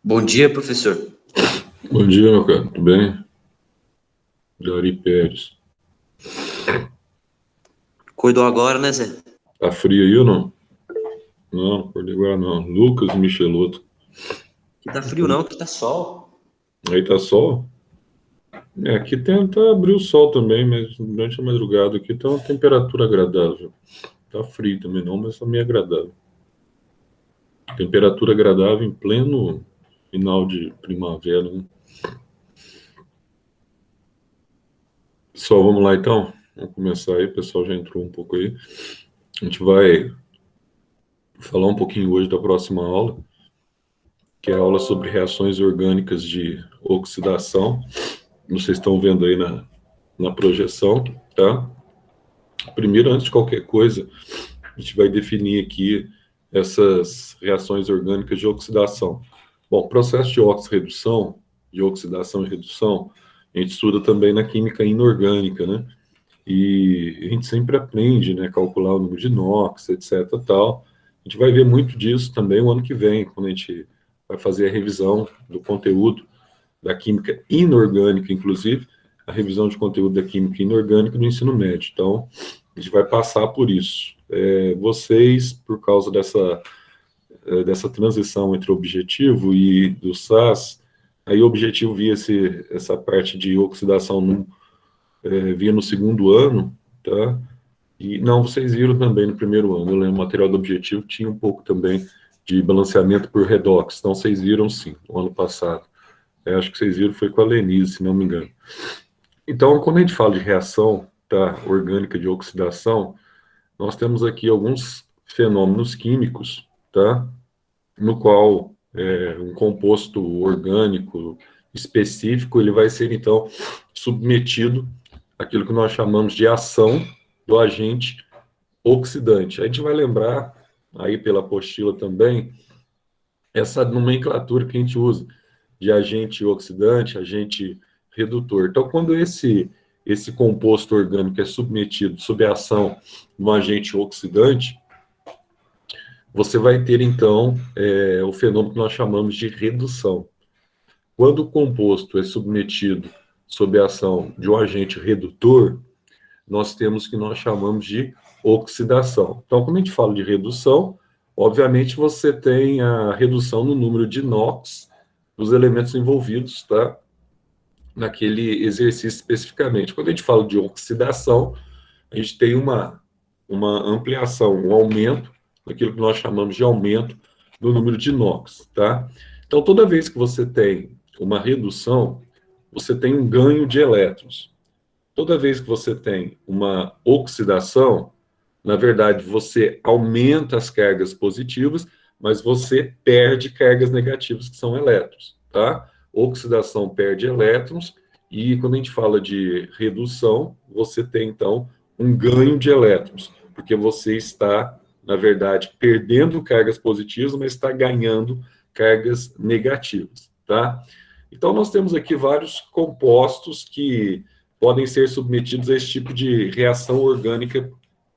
Bom dia, professor. Bom dia, meu cara. Tudo bem? Jari Pérez. Acordou agora, né, Zé? Tá frio aí ou não? Não, acordei agora não. Lucas Michelotto. Que tá frio não, que tá sol. Aí tá sol? Aqui tenta abrir o sol também, mas durante a madrugada aqui tá uma temperatura agradável. Tá frio também não, mas tá meio agradável. Temperatura agradável em pleno final de primavera, né? Pessoal, vamos lá então? Vamos começar aí, o pessoal já entrou um pouco aí. A gente vai falar um pouquinho hoje da próxima aula, que é a aula sobre reações orgânicas de oxidação. Vocês estão vendo aí na projeção, tá? Primeiro, antes de qualquer coisa, a gente vai definir aqui essas reações orgânicas de oxidação. Bom, processo de oxirredução, de oxidação e redução, a gente estuda também na química inorgânica, né? E a gente sempre aprende, né, calcular o número de NOx, etc, tal. A gente vai ver muito disso também o ano que vem, quando a gente vai fazer a revisão do conteúdo da química inorgânica, inclusive, a revisão de conteúdo da química inorgânica do ensino médio. Então, a gente vai passar por isso. Vocês, por causa dessa transição entre o objetivo e do SAS, aí o objetivo via essa parte de oxidação via no segundo ano, tá? E não, vocês viram também no primeiro ano. Eu lembro, o material do objetivo tinha um pouco também de balanceamento por redox. Então, vocês viram sim, no ano passado. Acho que vocês viram, foi com a Lenise, se não me engano. Então, quando a gente fala de reação, tá, orgânica de oxidação, nós temos aqui alguns fenômenos químicos, tá, no qual um composto orgânico específico, ele vai ser, então, submetido àquilo que nós chamamos de ação do agente oxidante. A gente vai lembrar, aí pela apostila também, essa nomenclatura que a gente usa, de agente oxidante, agente redutor. Então, quando esse composto orgânico é submetido sob a ação de um agente oxidante, você vai ter, então, o fenômeno que nós chamamos de redução. Quando o composto é submetido sob a ação de um agente redutor, nós temos o que nós chamamos de oxidação. Então, quando a gente fala de redução, obviamente você tem a redução no número de NOx dos elementos envolvidos, tá? Naquele exercício especificamente. Quando a gente fala de oxidação, a gente tem uma ampliação, um aumento, daquilo que nós chamamos de aumento do número de NOx, tá? Então, toda vez que você tem uma redução, você tem um ganho de elétrons. Toda vez que você tem uma oxidação, na verdade, você aumenta as cargas positivas, mas você perde cargas negativas, que são elétrons, tá? Oxidação perde elétrons, e quando a gente fala de redução, você tem, então, um ganho de elétrons, porque você está, na verdade, perdendo cargas positivas, mas está ganhando cargas negativas, tá? Então, nós temos aqui vários compostos que podem ser submetidos a esse tipo de reação orgânica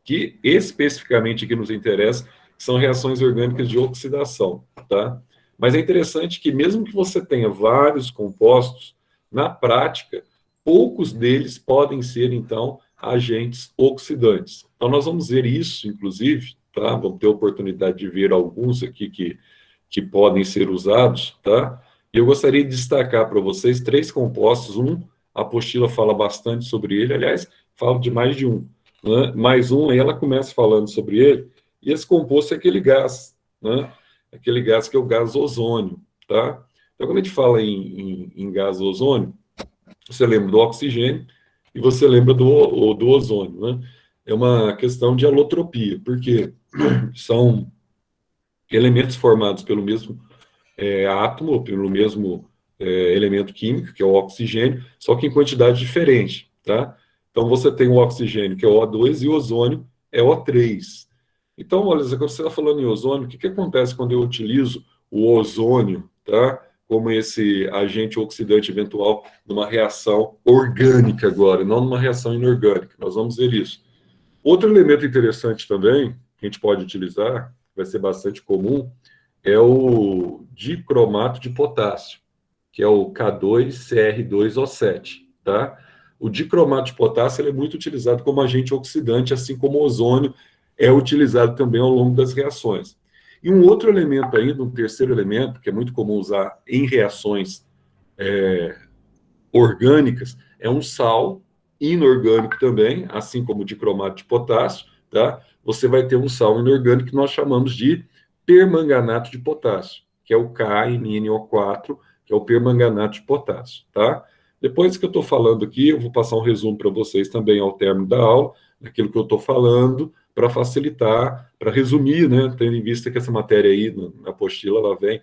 que especificamente aqui nos interessa, são reações orgânicas de oxidação, tá? Mas é interessante que mesmo que você tenha vários compostos, na prática, poucos deles podem ser, então, agentes oxidantes. Então, nós vamos ver isso, inclusive, tá? Vamos ter a oportunidade de ver alguns aqui que podem ser usados, tá? E eu gostaria de destacar para vocês 3 compostos. A apostila fala bastante sobre ele, aliás, fala de mais de um. Né? Mais um, aí ela começa falando sobre ele, e esse composto é aquele gás, né? Aquele gás que é o gás ozônio, tá? Então, quando a gente fala em gás ozônio, você lembra do oxigênio e você lembra do ozônio, né? É uma questão de alotropia, porque são elementos formados pelo mesmo átomo, pelo mesmo elemento químico, que é o oxigênio, só que em quantidade diferente, tá? Então, você tem o oxigênio, que é o O2, e o ozônio é o O3. Então, olha, quando você está falando em ozônio, o que acontece quando eu utilizo o ozônio, tá? Como esse agente oxidante eventual numa reação orgânica agora, não numa reação inorgânica. Nós vamos ver isso. Outro elemento interessante também, que a gente pode utilizar, vai ser bastante comum, é o dicromato de potássio, que é o K2CR2O7, tá? O dicromato de potássio ele é muito utilizado como agente oxidante, assim como o ozônio é utilizado também ao longo das reações. E um outro elemento ainda, um terceiro elemento, que é muito comum usar em reações orgânicas, é um sal inorgânico também, assim como o dicromato de potássio, tá? Você vai ter um sal inorgânico que nós chamamos de permanganato de potássio, que é o KMnO4, que é o permanganato de potássio, tá? Depois que eu estou falando aqui, eu vou passar um resumo para vocês também ao término da aula, daquilo que eu estou falando, para facilitar, para resumir, né? Tendo em vista que essa matéria aí, na apostila, ela vem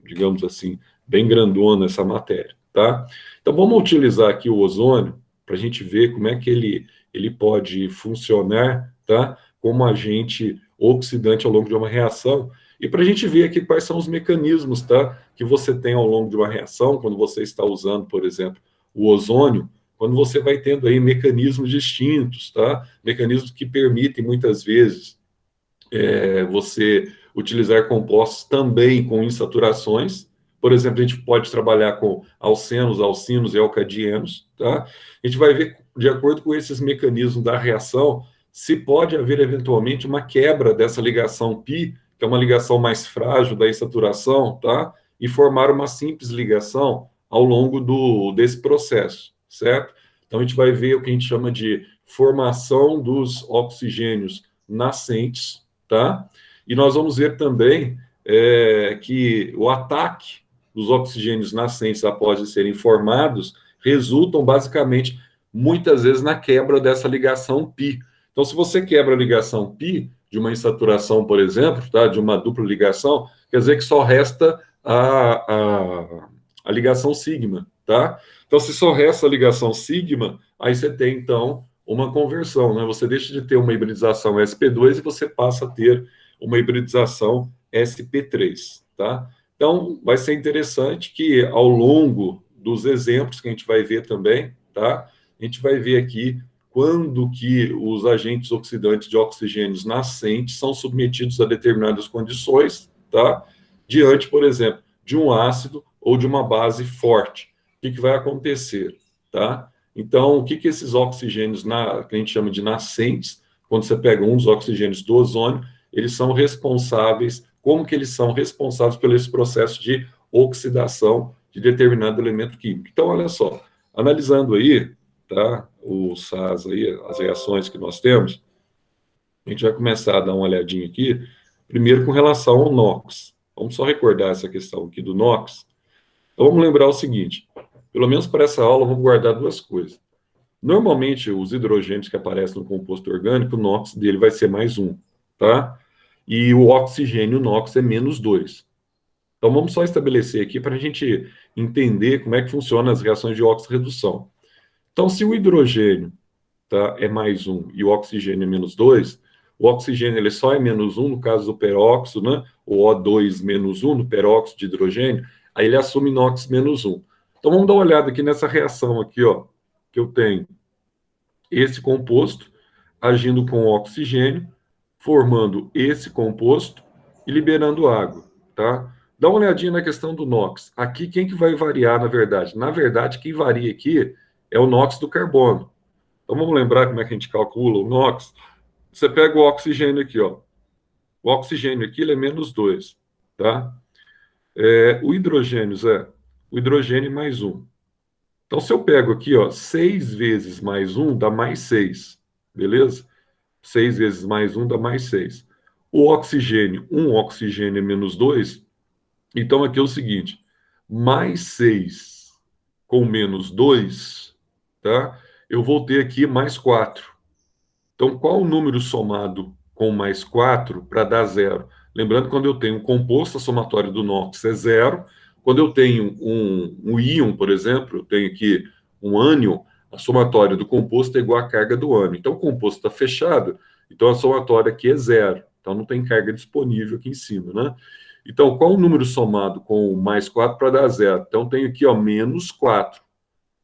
digamos assim, bem grandona essa matéria, tá? Então vamos utilizar aqui o ozônio para a gente ver como é que ele pode funcionar, tá? Como agente oxidante ao longo de uma reação e para a gente ver aqui quais são os mecanismos, tá? Que você tem ao longo de uma reação, quando você está usando, por exemplo, o ozônio, quando você vai tendo aí mecanismos distintos, tá? Mecanismos que permitem muitas vezes você utilizar compostos também com insaturações. Por exemplo, a gente pode trabalhar com alcenos, alcinos e alcadienos, tá? A gente vai ver, de acordo com esses mecanismos da reação, se pode haver eventualmente uma quebra dessa ligação π, que é uma ligação mais frágil da insaturação, tá? E formar uma simples ligação ao longo desse processo, certo? Então a gente vai ver o que a gente chama de formação dos oxigênios nascentes, tá? E nós vamos ver também que o ataque dos oxigênios nascentes após serem formados resultam basicamente, muitas vezes, na quebra dessa ligação π. Então, se você quebra a ligação π de uma insaturação, por exemplo, tá? De uma dupla ligação, quer dizer que só resta a ligação sigma, tá? Então, se só resta a ligação sigma, aí você tem, então, uma conversão, né? Você deixa de ter uma hibridização sp2 e você passa a ter uma hibridização sp3, tá? Então, vai ser interessante que ao longo dos exemplos que a gente vai ver também, tá? A gente vai ver aqui quando que os agentes oxidantes de oxigênios nascentes são submetidos a determinadas condições, tá? Diante, por exemplo, de um ácido ou de uma base forte. O que vai acontecer, tá? Então, o que esses oxigênios, que a gente chama de nascentes, quando você pega um dos oxigênios do ozônio, eles são responsáveis, como que eles são responsáveis pelo esse processo de oxidação de determinado elemento químico. Então, olha só, analisando aí, tá, o SAS aí, as reações que nós temos, a gente vai começar a dar uma olhadinha aqui, primeiro com relação ao NOx. Vamos só recordar essa questão aqui do NOx. Então, vamos lembrar o seguinte, pelo menos para essa aula, vamos guardar duas coisas. Normalmente, os hidrogênios que aparecem no composto orgânico, o NOx dele vai ser +1, tá? E o oxigênio NOx é -2. Então, vamos só estabelecer aqui para a gente entender como é que funcionam as reações de óxido-redução. Então, se o hidrogênio, tá, é +1 e o oxigênio é -2, o oxigênio ele só é -1 no caso do peróxido, né? O O2 -1 no peróxido de hidrogênio, aí ele assume NOx -1. Então, vamos dar uma olhada aqui nessa reação aqui, ó, que eu tenho esse composto agindo com oxigênio, formando esse composto e liberando água, tá? Dá uma olhadinha na questão do NOx. Aqui, quem que vai variar, na verdade? Na verdade, quem varia aqui é o NOx do carbono. Então, vamos lembrar como é que a gente calcula o NOx. Você pega o oxigênio aqui, ó. O oxigênio aqui, ele é -2, tá? O hidrogênio, Zé, o hidrogênio é +1. Então, se eu pego aqui, ó, 6 vezes +1 dá +6, beleza? 6 vezes +1 dá +6. O oxigênio, um oxigênio é -2, então aqui é o seguinte, +6 com -2, tá? Eu vou ter aqui +4. Então, qual o número somado com +4 para dar 0? Lembrando, quando eu tenho um composto, a somatória do NOx é 0. Quando eu tenho um íon, por exemplo, eu tenho aqui um ânion, a somatória do composto é igual à carga do ânion. Então, o composto está fechado, então a somatória aqui é 0. Então, não tem carga disponível aqui em cima, né? Então, qual o número somado com +4 para dar 0? Então, tenho aqui, ó, -4.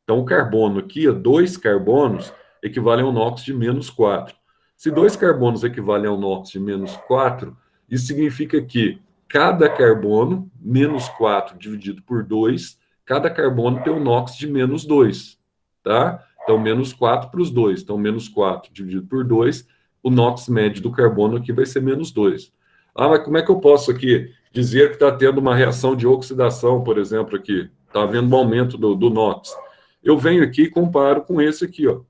Então, o carbono aqui, ó, 2 carbonos equivalem a um NOx de -4. Se 2 carbonos equivalem a um NOx de -4, Isso significa que cada carbono, menos 4 dividido por 2, cada carbono tem um NOx de menos 2, tá? Então, menos 4 para os dois. Então, menos 4 dividido por 2, o NOx médio do carbono aqui vai ser menos 2. Ah, mas como é que eu posso aqui dizer que está tendo uma reação de oxidação, por exemplo, aqui? Está havendo um aumento do NOx. Eu venho aqui e comparo com esse aqui, ó. O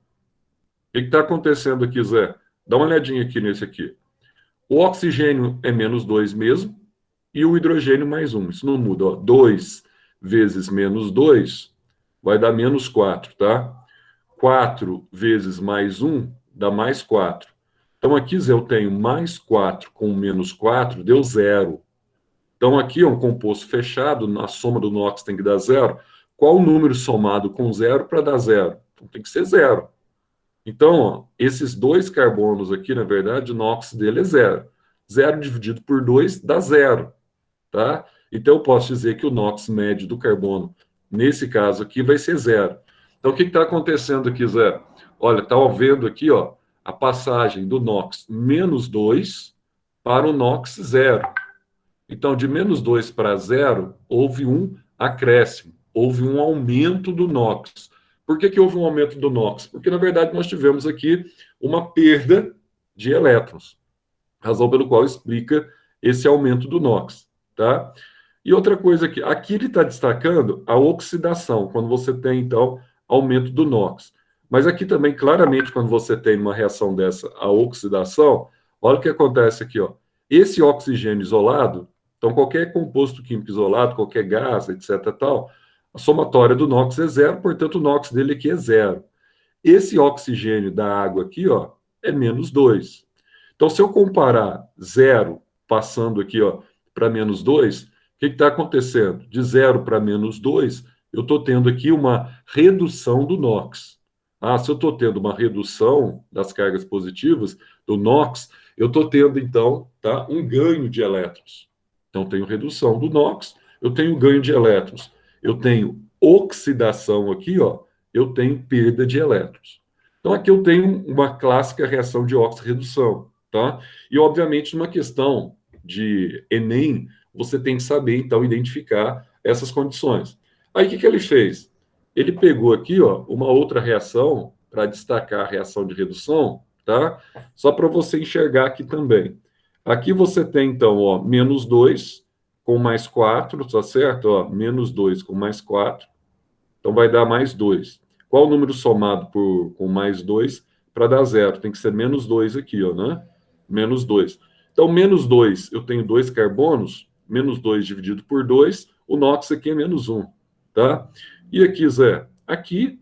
que está acontecendo aqui, Zé? Dá uma olhadinha aqui nesse aqui. O oxigênio é menos 2 mesmo, e o hidrogênio mais 1. Isso não muda, ó. 2 vezes menos 2 vai dar menos 4, tá? 4 vezes mais 1 dá mais 4. Então, aqui, Zé, eu tenho mais 4 com menos 4, deu 0. Então, aqui é um composto fechado, a soma do NOx tem que dar 0. Qual o número somado com 0 para dar 0? Então, tem que ser 0. Então, ó, esses dois carbonos aqui, na verdade, o NOx dele é 0. 0 dividido por 2 dá 0, tá? Então, eu posso dizer que o NOx médio do carbono, nesse caso aqui, vai ser 0. Então, o que está acontecendo aqui, Zé? Olha, está vendo aqui, ó, a passagem do NOx menos 2 para o NOx 0. Então, de menos 2 para 0, houve um acréscimo, houve um aumento do NOx. Por que houve um aumento do NOx? Porque, na verdade, nós tivemos aqui uma perda de elétrons, razão pelo qual explica esse aumento do NOx, tá? E outra coisa aqui ele está destacando a oxidação, quando você tem, então, aumento do NOx. Mas aqui também, claramente, quando você tem uma reação dessa, a oxidação, olha o que acontece aqui, ó. Esse oxigênio isolado, então qualquer composto químico isolado, qualquer gás, etc, tal, a somatória do NOx é 0, portanto o NOx dele aqui é 0. Esse oxigênio da água aqui, ó, é menos 2. Então, se eu comparar 0 passando aqui, ó, para menos 2, o que está acontecendo? De 0 para menos 2, eu estou tendo aqui uma redução do NOx. Ah, se eu estou tendo uma redução das cargas positivas, do NOx, eu estou tendo, então, tá, um ganho de elétrons. Então, tenho redução do NOx, eu tenho ganho de elétrons. Eu tenho oxidação aqui, ó, eu tenho perda de elétrons. Então, aqui eu tenho uma clássica reação de óxido-redução, tá? E, obviamente, numa questão de Enem, você tem que saber, então, identificar essas condições. Aí, o que ele fez? Ele pegou aqui, ó, uma outra reação para destacar a reação de redução, tá? Só para você enxergar aqui também. Aqui você tem, então, ó, menos 2 com mais 4, tá certo? Ó, menos 2 com mais 4, então vai dar mais 2. Qual o número somado com mais 2 para dar 0? Tem que ser menos 2 aqui, ó, né? Menos 2. Então, menos 2, eu tenho 2 carbonos, menos 2 dividido por 2, o NOx aqui é menos 1, tá? E aqui, Zé, aqui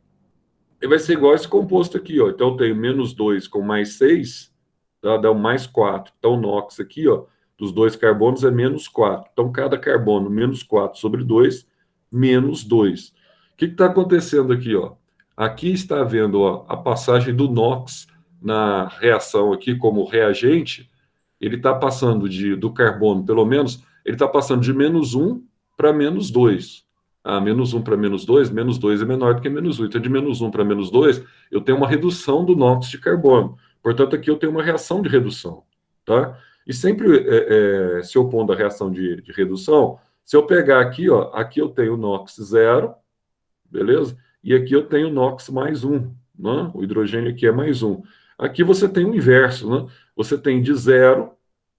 vai ser igual a esse composto aqui, ó. Então, eu tenho menos 2 com mais 6, tá? Dá um mais 4. Então, o NOx aqui, ó, dos 2 carbonos é menos 4. Então, cada carbono menos 4 sobre 2, menos 2. O que está acontecendo aqui, ó? Aqui está havendo, ó, a passagem do NOx na reação aqui como reagente. Ele está passando do carbono, pelo menos, ele está passando de menos 1 para menos 2. Ah, menos 1 para menos 2 é menor do que menos 1. Então, de menos 1 para menos 2, eu tenho uma redução do NOx de carbono. Portanto, aqui eu tenho uma reação de redução, tá? E sempre se opondo à reação de redução, se eu pegar aqui, ó, aqui eu tenho NOx 0, beleza? E aqui eu tenho NOx mais 1, né? O hidrogênio aqui é mais 1. Aqui você tem o inverso, né? Você tem de 0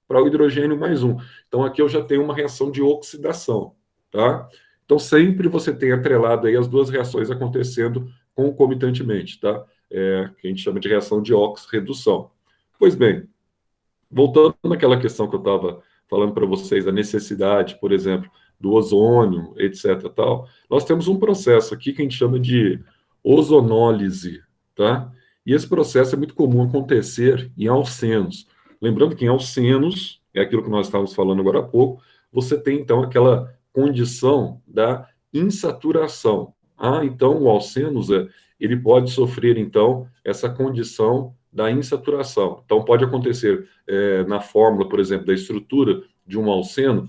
para o hidrogênio mais 1. Então, aqui eu já tenho uma reação de oxidação, tá? Então, sempre você tem atrelado aí as duas reações acontecendo concomitantemente, tá? Que a gente chama de reação de oxirredução. Pois bem, voltando naquela questão que eu estava falando para vocês, a necessidade, por exemplo, do ozônio, etc. Tal, nós temos um processo aqui que a gente chama de ozonólise, tá? E esse processo é muito comum acontecer em alcenos. Lembrando que em alcenos, é aquilo que nós estávamos falando agora há pouco, você tem, então, aquela condição da insaturação. Ah, então o alcenos, ele pode sofrer, então, essa condição da insaturação. Então, pode acontecer na fórmula, por exemplo, da estrutura de um alceno,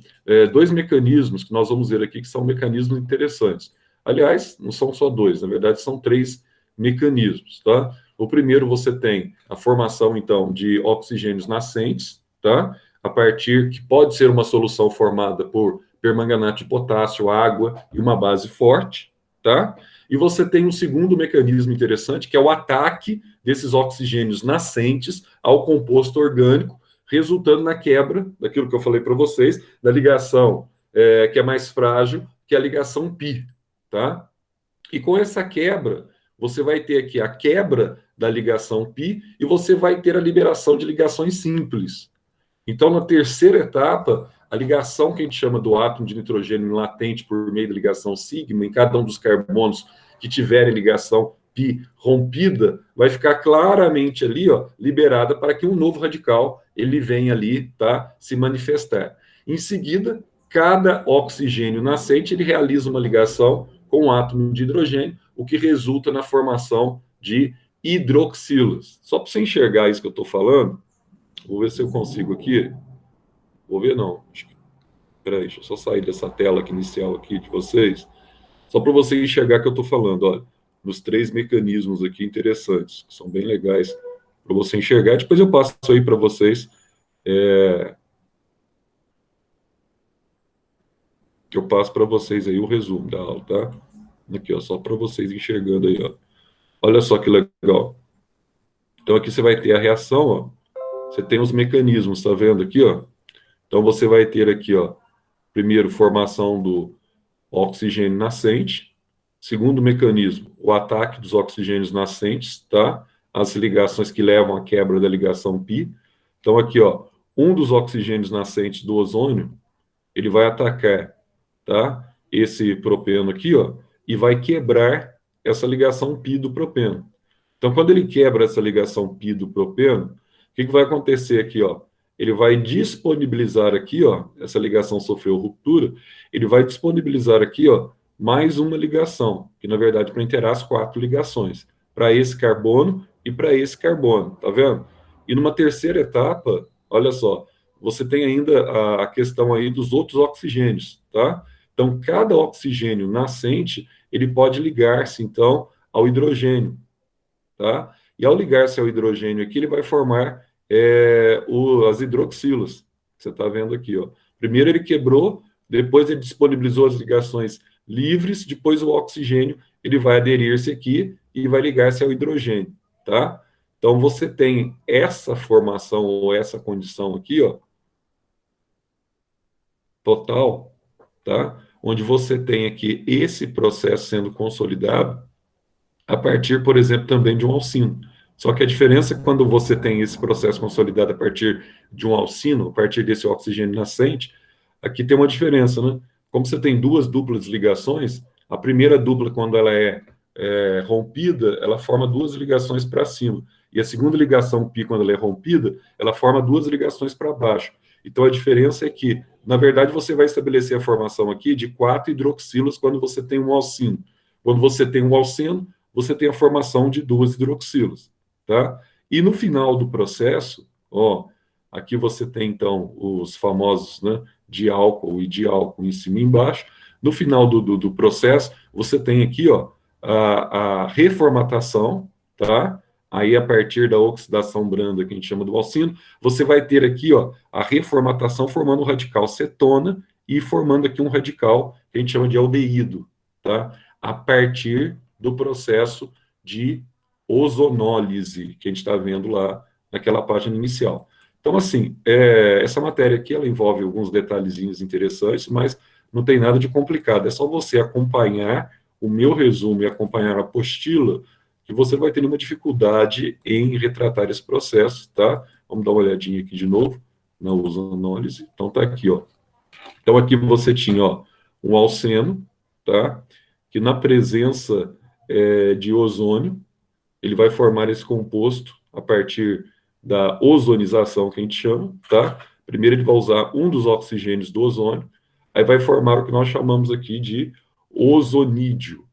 dois mecanismos que nós vamos ver aqui que são mecanismos interessantes. Aliás, não são só dois, na verdade, são 3 mecanismos, tá? O primeiro, você tem a formação, então, de oxigênios nascentes, tá? a partir que pode ser uma solução formada por permanganato de potássio, água e uma base forte, tá? E você tem um segundo mecanismo interessante, que é o ataque desses oxigênios nascentes ao composto orgânico, resultando na quebra daquilo que eu falei para vocês, da ligação que é mais frágil, que é a ligação π, tá? E com essa quebra, você vai ter aqui a quebra da ligação π e você vai ter a liberação de ligações simples. Então, na terceira etapa, a ligação que a gente chama do átomo de nitrogênio latente por meio da ligação sigma, em cada um dos carbonos que tiverem ligação π rompida, vai ficar claramente ali, ó, liberada para que um novo radical ele venha ali, tá, se manifestar. Em seguida, cada oxigênio nascente ele realiza uma ligação com um átomo de hidrogênio, o que resulta na formação de hidroxilas. Só para você enxergar isso que eu estou falando, vou ver se eu consigo aqui. Vou ver, não. Peraí, deixa eu só sair dessa tela aqui inicial aqui de vocês. Só para você enxergar que eu estou falando, olha, nos 3 mecanismos aqui interessantes, que são bem legais para você enxergar. Depois eu passo aí para vocês. Eu passo para vocês aí o resumo da aula, tá? Aqui, ó, só para vocês enxergando aí, ó. Olha só que legal. Então aqui você vai ter a reação, ó. Você tem os mecanismos, tá vendo aqui, ó? Então você vai ter aqui, ó, primeiro, formação do oxigênio nascente. Segundo mecanismo, o ataque dos oxigênios nascentes, tá? As ligações que levam à quebra da ligação π. Então aqui, ó, um dos oxigênios nascentes do ozônio, ele vai atacar, tá? Esse propeno aqui, ó, e vai quebrar essa ligação π do propeno. Então, quando ele quebra essa ligação π do propeno, o que vai acontecer aqui, ó? Ele vai disponibilizar aqui, ó, essa ligação sofreu ruptura, ele vai disponibilizar aqui, ó, mais uma ligação, que na verdade para inteirar as 4 ligações, para esse carbono e para esse carbono, tá vendo? E numa terceira etapa, olha só, você tem ainda a questão aí dos outros oxigênios, tá? Então, cada oxigênio nascente, ele pode ligar-se, então, ao hidrogênio, tá? E ao ligar-se ao hidrogênio aqui, ele vai formar as hidroxilas, que você está vendo aqui, ó. Primeiro ele quebrou, depois ele disponibilizou as ligações livres, depois o oxigênio ele vai aderir-se aqui e vai ligar-se ao hidrogênio, tá? Então você tem essa formação ou essa condição aqui, ó, total, tá? Onde você tem aqui esse processo sendo consolidado a partir, por exemplo, também de um alcino. Só que a diferença é quando você tem esse processo consolidado a partir de um alcino, a partir desse oxigênio nascente, aqui tem uma diferença, né? Como você tem 2 duplas ligações, a primeira dupla, quando ela é rompida, ela forma 2 ligações para cima. E a segunda ligação π, quando ela é rompida, ela forma 2 ligações para baixo. Então, a diferença é que, na verdade, você vai estabelecer a formação aqui de 4 hidroxilas quando você tem um alcino. Quando você tem um alceno, você tem a formação de 2 hidroxilas, tá? E no final do processo, ó, aqui você tem, então, os famosos, né, diálcool e diálcool em cima e embaixo. No final do processo, você tem aqui, ó, a reformatação, tá? Aí, a partir da oxidação branda, que a gente chama do alcino, você vai ter aqui, ó, a reformatação formando o radical cetona e formando aqui um radical que a gente chama de aldeído, tá? A partir do processo de ozonólise, que a gente está vendo lá naquela página inicial. Então, assim, essa matéria aqui, ela envolve alguns detalhezinhos interessantes, mas não tem nada de complicado. É só você acompanhar o meu resumo e acompanhar a apostila, que você vai ter uma dificuldade em retratar esse processo, tá? Vamos dar uma olhadinha aqui de novo na ozonólise. Então, tá aqui, ó. Então, aqui você tinha, ó, um alceno, tá? Que na presença de ozônio, ele vai formar esse composto a partir da ozonização, que a gente chama, tá? Primeiro ele vai usar um dos oxigênios do ozônio, aí vai formar o que nós chamamos aqui de ozonídeo.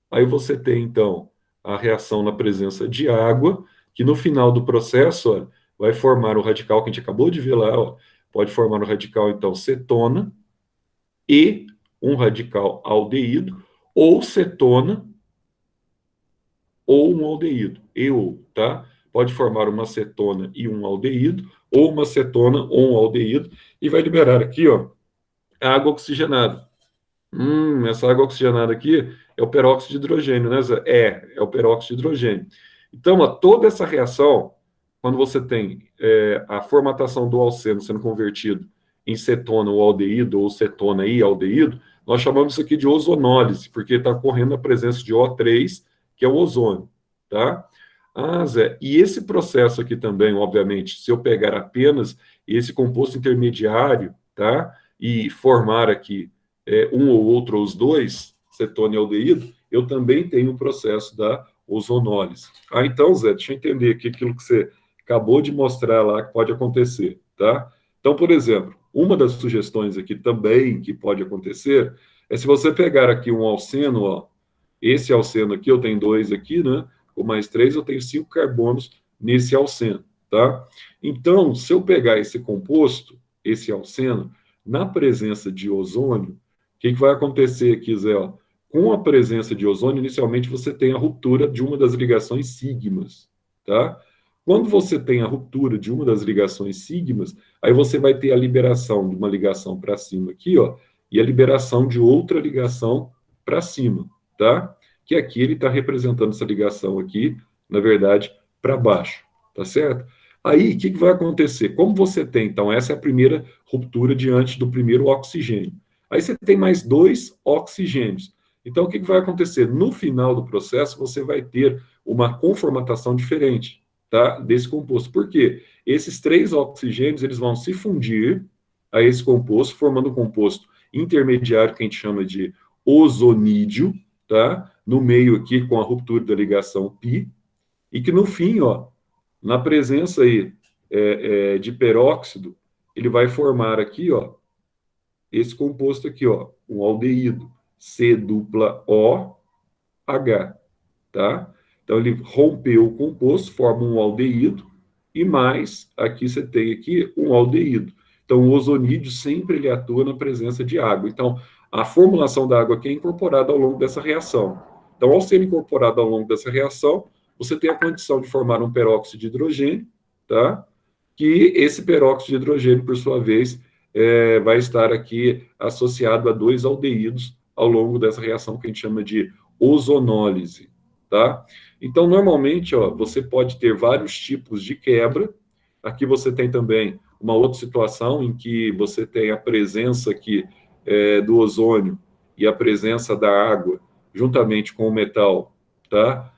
Aí você tem, então, a reação na presença de água, que no final do processo, olha, vai formar o radical que a gente acabou de ver lá, ó, pode formar o radical, então, cetona e um radical aldeído, ou cetona ou um aldeído, tá? pode formar uma cetona e um aldeído, ou uma cetona ou um aldeído, e vai liberar aqui, ó, a água oxigenada. Essa água oxigenada aqui é o peróxido de hidrogênio, né, Zé? É o peróxido de hidrogênio. Então, ó, toda essa reação, quando você tem a formatação do alceno sendo convertido em cetona ou aldeído, ou cetona e aldeído, nós chamamos isso aqui de ozonólise, porque está ocorrendo a presença de O3, que é o ozônio, tá? Ah, Zé, e esse processo aqui também, obviamente, se eu pegar apenas esse composto intermediário, tá? E formar aqui um ou outro, ou os dois, cetona e aldeído, eu também tenho o processo da ozonólise. Ah, então, Zé, deixa eu entender aqui aquilo que você acabou de mostrar lá que pode acontecer, tá? Então, por exemplo, uma das sugestões aqui também que pode acontecer é se você pegar aqui um alceno, ó, esse alceno aqui, eu tenho 2 aqui, né? Com mais 3, eu tenho 5 carbonos nesse alceno, tá? Então, se eu pegar esse composto, esse alceno, na presença de ozônio, o que vai acontecer aqui, Zé? Ó? Com a presença de ozônio, inicialmente você tem a ruptura de uma das ligações sigmas, tá? Quando você tem a ruptura de uma das ligações sigmas, aí você vai ter a liberação de uma ligação para cima aqui, ó, e a liberação de outra ligação para cima, tá? Que aqui ele está representando essa ligação aqui, na verdade, para baixo, tá certo? Aí, o que vai acontecer? Como você tem, então, essa é a primeira ruptura diante do primeiro oxigênio. Aí você tem mais 2 oxigênios. Então, o que vai acontecer? No final do processo, você vai ter uma conformatação diferente, tá? Desse composto. Por quê? Esses 3 oxigênios, eles vão se fundir a esse composto, formando um composto intermediário que a gente chama de ozonídeo, tá? No meio aqui com a ruptura da ligação pi, e que no fim, ó, na presença aí de peróxido, ele vai formar aqui, ó, esse composto aqui, ó, um aldeído, C dupla O H, tá? Então ele rompeu o composto, forma um aldeído, e mais, aqui você tem aqui um aldeído. Então o ozonídeo sempre ele atua na presença de água. Então a formulação da água aqui é incorporada ao longo dessa reação. Então ao ser incorporada ao longo dessa reação, você tem a condição de formar um peróxido de hidrogênio, tá? Que esse peróxido de hidrogênio, por sua vez, vai estar aqui associado a 2 aldeídos ao longo dessa reação que a gente chama de ozonólise, tá? Então, normalmente, ó, você pode ter vários tipos de quebra. Aqui você tem também uma outra situação em que você tem a presença aqui do ozônio e a presença da água juntamente com o metal, tá?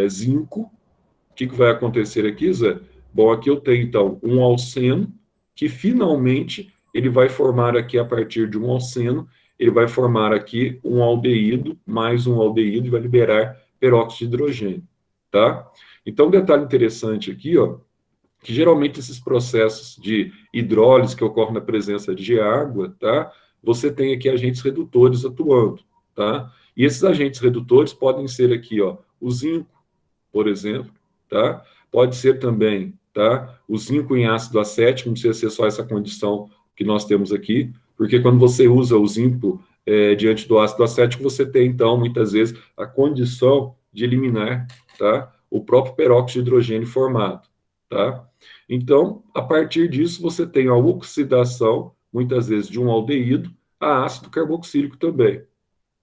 Zinco. O que vai acontecer aqui, Zé? Bom, aqui eu tenho, então, um alceno, que finalmente ele vai formar aqui, a partir de um alceno, ele vai formar aqui um aldeído, mais um aldeído, e vai liberar peróxido de hidrogênio, tá? Então, um detalhe interessante aqui, ó, que geralmente esses processos de hidrólise que ocorrem na presença de água, tá? Você tem aqui agentes redutores atuando, tá? E esses agentes redutores podem ser aqui, ó, o zinco, por exemplo, tá? Pode ser também, tá? O zinco em ácido acético, não precisa ser só essa condição que nós temos aqui, porque quando você usa o zinco diante do ácido acético, você tem, então, muitas vezes, a condição de eliminar, tá? O próprio peróxido de hidrogênio formado, tá? Então, a partir disso, você tem a oxidação, muitas vezes, de um aldeído a ácido carboxílico também,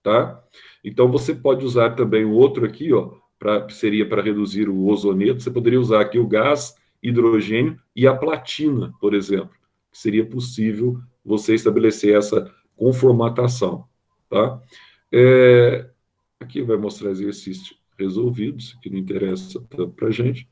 tá? Então, você pode usar também o outro aqui, ó, seria para reduzir o ozoneto, você poderia usar aqui o gás hidrogênio e a platina, por exemplo, que seria possível você estabelecer essa conformatação, tá? Aqui vai mostrar exercícios resolvidos, que não interessa para a gente.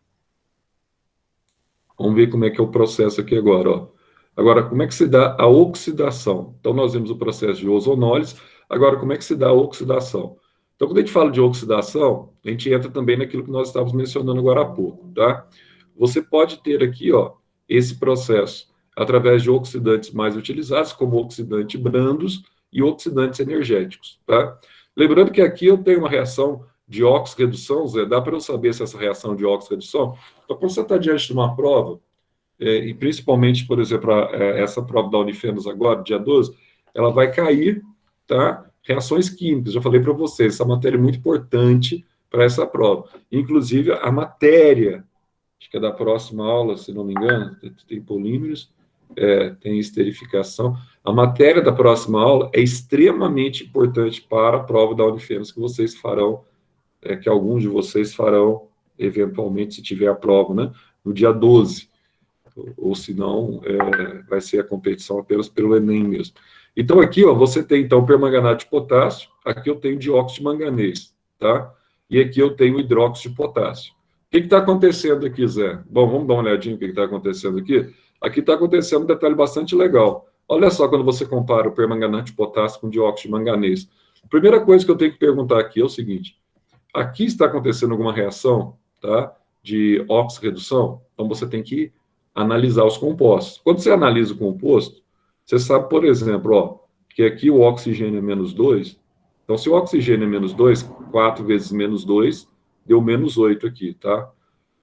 Vamos ver como é que é o processo aqui agora, ó. Agora, como é que se dá a oxidação? Então, nós vimos o processo de ozonólise. Agora, como é que se dá a oxidação? Então, quando a gente fala de oxidação, a gente entra também naquilo que nós estávamos mencionando agora há pouco, tá? Você pode ter aqui, ó, esse processo através de oxidantes mais utilizados, como oxidantes brandos e oxidantes energéticos, tá? Lembrando que aqui eu tenho uma reação de óxido-redução, Zé, dá para eu saber se essa reação de óxido-redução... Então, quando você está diante de uma prova, e principalmente, por exemplo, essa prova da Unifenos agora, dia 12, ela vai cair, tá? Reações químicas, já falei para vocês, essa matéria é muito importante para essa prova. Inclusive, a matéria acho que é da próxima aula, se não me engano, tem polímeros, tem esterificação. A matéria da próxima aula é extremamente importante para a prova da Unifenas que vocês farão, que alguns de vocês farão, eventualmente, se tiver a prova, né, no dia 12. Ou se não, vai ser a competição apenas pelo Enem mesmo. Então, aqui, ó, você tem, então, permanganato de potássio, aqui eu tenho dióxido de manganês, tá? E aqui eu tenho hidróxido de potássio. O que está acontecendo aqui, Zé? Bom, vamos dar uma olhadinha no que está acontecendo aqui. Aqui está acontecendo um detalhe bastante legal. Olha só quando você compara o permanganato de potássio com dióxido de manganês. A primeira coisa que eu tenho que perguntar aqui é o seguinte: aqui está acontecendo alguma reação, tá, de oxirredução? Então você tem que analisar os compostos. Quando você analisa o composto, você sabe, por exemplo, ó, que aqui o oxigênio é menos 2. Então, se o oxigênio é menos 2, 4 vezes menos 2, deu menos 8 aqui, tá?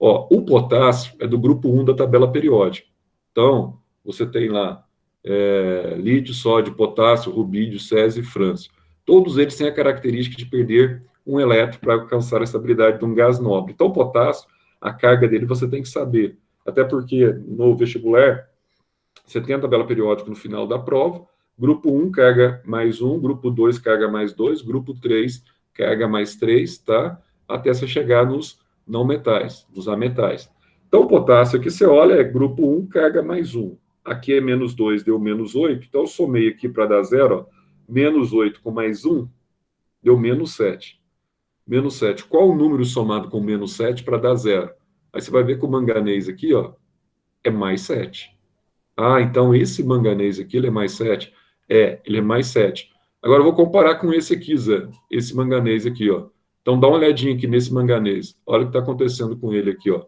Ó, o potássio é do grupo 1 da tabela periódica. Então, você tem lá lítio, sódio, potássio, rubídio, césio e frâncio. Todos eles têm a característica de perder um elétron para alcançar a estabilidade de um gás nobre. Então, o potássio, a carga dele você tem que saber. Até porque no vestibular, você tem a tabela periódica no final da prova. Grupo 1 carga mais 1, grupo 2 carga mais 2, grupo 3 carga mais 3, tá? Até você chegar nos não metais, nos ametais. Então, o potássio aqui você olha, é grupo 1 carga mais 1. Aqui é menos 2, deu menos 8. Então, eu somei aqui para dar zero, ó. Menos 8 com mais 1, deu menos 7. Menos 7. Qual o número somado com menos 7 para dar zero? Aí você vai ver que o manganês aqui, ó, é mais 7. Ah, então esse manganês aqui, ele é mais 7? Ele é mais 7. Agora eu vou comparar com esse aqui, Zé. Esse manganês aqui, ó. Então dá uma olhadinha aqui nesse manganês. Olha o que está acontecendo com ele aqui, ó.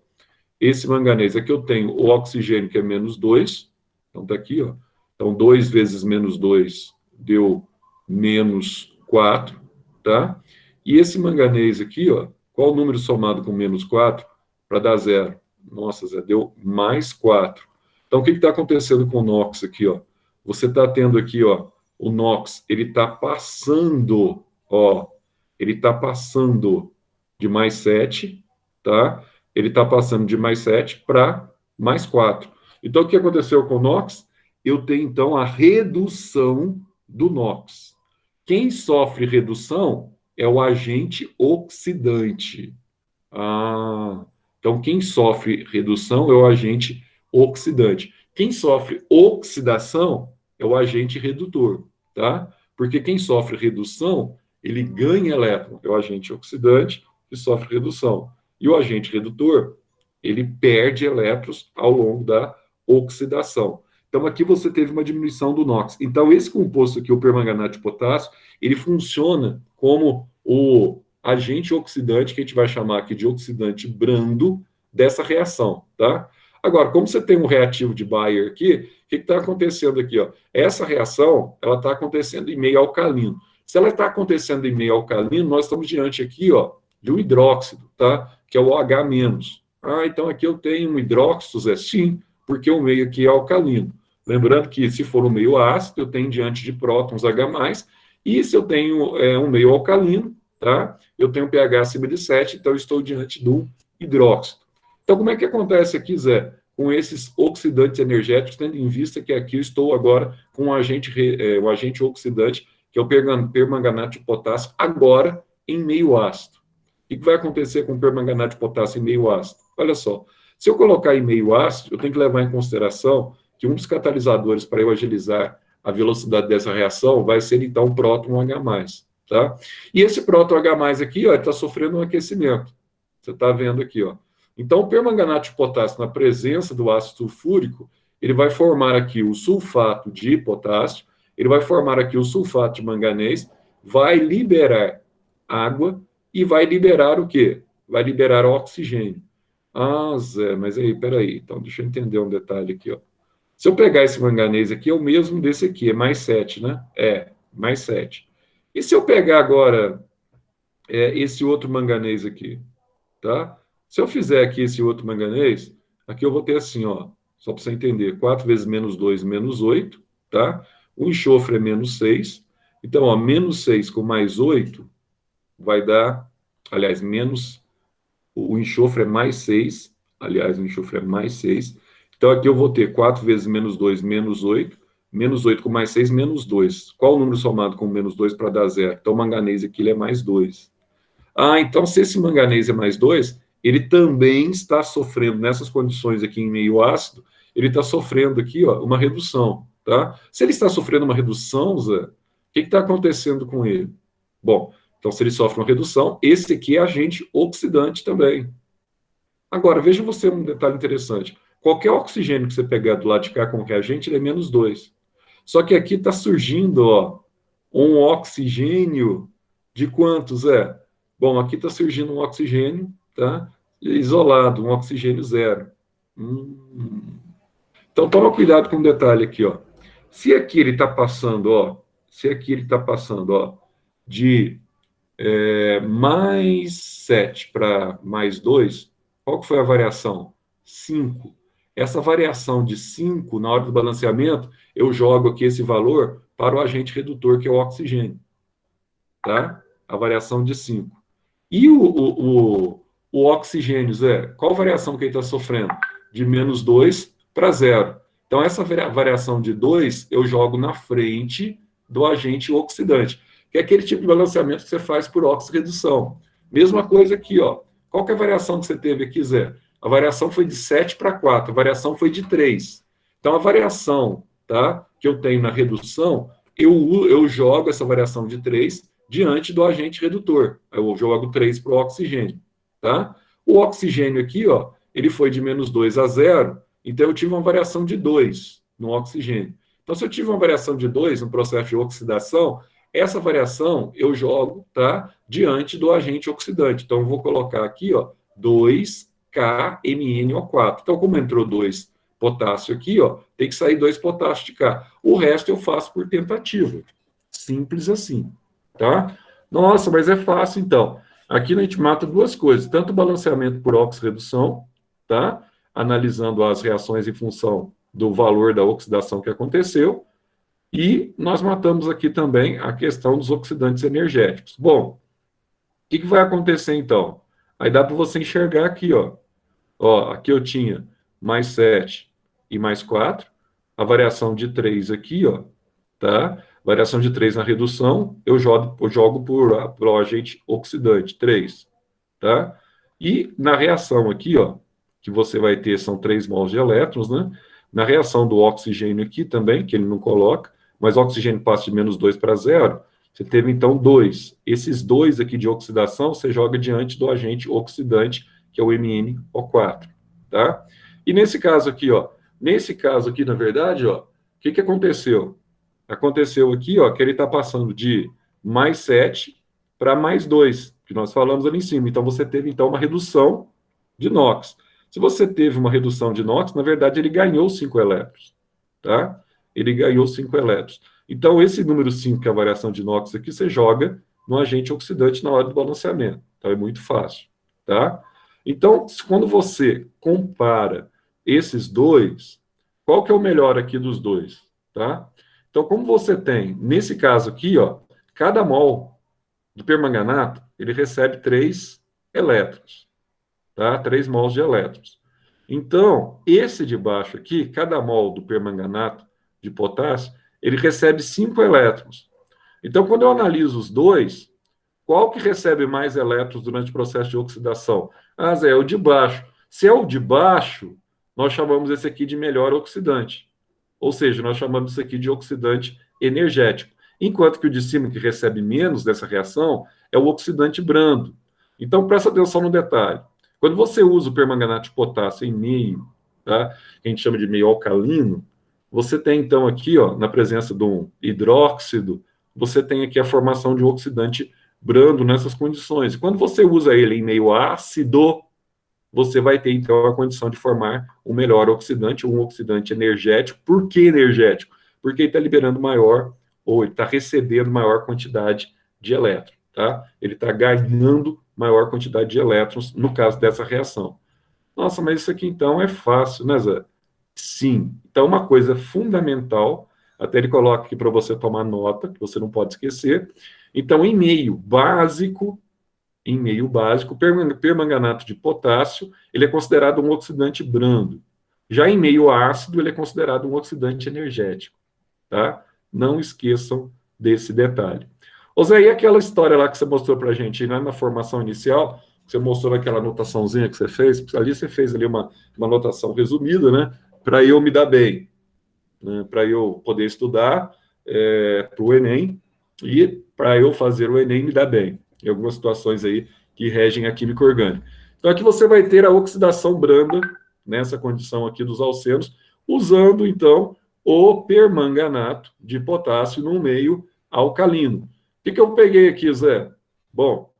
Esse manganês aqui eu tenho o oxigênio, que é menos 2. Então tá aqui, ó. Então 2 vezes menos 2 deu menos 4, tá? E esse manganês aqui, ó, qual o número somado com menos 4 para dar zero? Nossa, Zé, deu mais 4. Então, o que está acontecendo com o NOx aqui, ó? Você está tendo aqui, ó, o NOx, ele está passando, ó, ele está passando de mais 7, tá? Ele está passando de mais 7 para mais 4. Então, o que aconteceu com o NOx? Eu tenho, então, a redução do NOx. Quem sofre redução é o agente oxidante. Então, quem sofre redução é o agente oxidante. Quem sofre oxidação é o agente redutor, tá? Porque quem sofre redução, ele ganha elétron, é o agente oxidante que sofre redução. E o agente redutor, ele perde elétrons ao longo da oxidação. Então, aqui você teve uma diminuição do NOx. Então, esse composto aqui, o permanganato de potássio, ele funciona como o agente oxidante, que a gente vai chamar aqui de oxidante brando, dessa reação, tá? Agora, como você tem um reativo de Bayer aqui, o que está acontecendo aqui, ó? Essa reação, ela está acontecendo em meio alcalino. Se ela está acontecendo em meio alcalino, nós estamos diante aqui, ó, de um hidróxido, tá? Que é o OH-. Então aqui eu tenho um hidróxido, Zé? Sim, porque o meio aqui é alcalino. Lembrando que se for um meio ácido, eu tenho diante de prótons H+, e se eu tenho um meio alcalino, tá? Eu tenho pH acima de 7, então eu estou diante do hidróxido. Então, como é que acontece aqui, Zé? Com esses oxidantes energéticos, tendo em vista que aqui eu estou agora com o agente oxidante, que é o permanganato de potássio, agora em meio ácido. O que vai acontecer com o permanganato de potássio em meio ácido? Olha só, se eu colocar em meio ácido, eu tenho que levar em consideração que um dos catalisadores para eu agilizar a velocidade dessa reação vai ser, então, o próton H+, tá? E esse próton H+, aqui, ó, está sofrendo um aquecimento. Você está vendo aqui, ó. Então, o permanganato de potássio, na presença do ácido sulfúrico, ele vai formar aqui o sulfato de potássio, ele vai formar aqui o sulfato de manganês, vai liberar água e vai liberar o quê? Vai liberar oxigênio. Zé, mas aí, peraí. Então, deixa eu entender um detalhe aqui, ó. Se eu pegar esse manganês aqui, é o mesmo desse aqui, é mais 7, né? Mais 7. E se eu pegar agora esse outro manganês aqui, tá? Se eu fizer aqui esse outro manganês, aqui eu vou ter assim, ó, só para você entender, 4 vezes menos 2, menos 8, tá? O enxofre é menos 6. Então, ó, menos 6 com mais 8 vai dar, aliás, o enxofre é mais 6, Aliás, o enxofre é mais 6. Então, aqui eu vou ter 4 vezes menos 2, menos 8. Menos 8 com mais 6, menos 2. Qual o número somado com menos 2 para dar zero? Então, o manganês aqui ele é mais 2. Ah, então, se esse manganês é mais 2, ele também está sofrendo, nessas condições aqui em meio ácido, ele está sofrendo aqui, ó, uma redução, tá? Se ele está sofrendo uma redução, Zé, o que está acontecendo com ele? Bom, então, se ele sofre uma redução, esse aqui é agente oxidante também. Agora, veja você um detalhe interessante. Qualquer oxigênio que você pegar do lado de cá como reagente, ele é menos 2. Só que aqui está surgindo, ó, um oxigênio de quantos é? Bom, aqui está surgindo um oxigênio, tá? Isolado, um oxigênio zero. Então, toma cuidado com um detalhe aqui, ó. Se aqui ele está passando, ó, se aqui ele está passando, ó, de mais 7 para mais 2, qual que foi a variação? 5. Essa variação de 5, na hora do balanceamento, eu jogo aqui esse valor para o agente redutor, que é o oxigênio. Tá? A variação de 5. E o oxigênio, Zé, qual variação que ele está sofrendo? De menos 2 para 0. Então, essa variação de 2 eu jogo na frente do agente oxidante, que é aquele tipo de balanceamento que você faz por oxirredução. Mesma coisa aqui, ó. Qual que é a variação que você teve aqui, Zé? A variação foi de 7 para 4, a variação foi de 3. Então, a variação, tá, que eu tenho na redução, eu jogo essa variação de 3 diante do agente redutor. Eu jogo 3 para o oxigênio, tá? O oxigênio aqui, ó, ele foi de menos 2 a 0, então eu tive uma variação de 2 no oxigênio. Então, se eu tive uma variação de 2 no processo de oxidação, essa variação eu jogo, tá, diante do agente oxidante. Então, eu vou colocar aqui, ó, 2KMnO4. Então, como entrou 2 potássio aqui, ó, tem que sair 2 potássio de cá. O resto eu faço por tentativa. Simples assim, tá? Nossa, mas é fácil, então. Aqui a gente mata duas coisas, tanto o balanceamento por oxirredução, tá? Analisando as reações em função do valor da oxidação que aconteceu, e nós matamos aqui também a questão dos oxidantes energéticos. Bom, o que vai acontecer então? Aí dá para você enxergar aqui, ó. Ó, aqui eu tinha mais 7 e mais 4, a variação de 3 aqui, ó, tá? Variação de 3 na redução, eu jogo por o agente oxidante, 3, tá? E na reação aqui, ó, que você vai ter, são 3 mols de elétrons, né? Na reação do oxigênio aqui também, que ele não coloca, mas o oxigênio passa de menos 2 para 0, você teve então 2. Esses 2 aqui de oxidação, você joga diante do agente oxidante, que é o MnO4, tá? E nesse caso aqui, ó, na verdade, ó, o que aconteceu? Aconteceu aqui, ó, que ele está passando de mais 7 para mais 2, que nós falamos ali em cima. Então, você teve, então, uma redução de NOx. Se você teve uma redução de NOx, na verdade, ele ganhou 5 elétrons, tá? Ele ganhou 5 elétrons. Então, esse número 5, que é a variação de NOx aqui, você joga no agente oxidante na hora do balanceamento. Então, é muito fácil, tá? Então, quando você compara esses dois, qual que é o melhor aqui dos dois, tá? Então, como você tem, nesse caso aqui, ó, cada mol do permanganato, ele recebe 3 elétrons, tá? 3 mols de elétrons. Então, esse de baixo aqui, cada mol do permanganato de potássio, ele recebe 5 elétrons. Então, quando eu analiso os dois, qual que recebe mais elétrons durante o processo de oxidação? Ah, Zé, é o de baixo. Se é o de baixo, nós chamamos esse aqui de melhor oxidante. Ou seja, nós chamamos isso aqui de oxidante energético. Enquanto que o de cima, que recebe menos dessa reação, é o oxidante brando. Então, presta atenção no detalhe. Quando você usa o permanganato de potássio em meio, tá, que a gente chama de meio alcalino, você tem, então, aqui, ó, na presença de um hidróxido, você tem aqui a formação de um oxidante brando nessas condições. E quando você usa ele em meio ácido, você vai ter, então, a condição de formar um melhor oxidante, um oxidante energético. Por que energético? Porque ele está liberando maior, ou ele está recebendo maior quantidade de elétrons, tá? Ele está ganhando maior quantidade de elétrons no caso dessa reação. Nossa, mas isso aqui, então, é fácil, né, Zé? Sim. Então, uma coisa fundamental, até ele coloca aqui para você tomar nota, que você não pode esquecer. Então, em meio básico, em meio básico, o permanganato de potássio, ele é considerado um oxidante brando. Já em meio ácido, ele é considerado um oxidante energético, tá? Não esqueçam desse detalhe. Ô Zé, e aquela história lá que você mostrou para a gente, né, na formação inicial, você mostrou aquela anotaçãozinha que você fez, ali você fez ali uma anotação resumida, né, para eu me dar bem, né, para eu poder estudar para o Enem e para eu fazer o Enem me dar bem, em algumas situações aí que regem a química orgânica. Então aqui você vai ter a oxidação branda, nessa condição aqui dos alcenos, usando então o permanganato de potássio num meio alcalino. O que eu peguei aqui, Zé? Bom,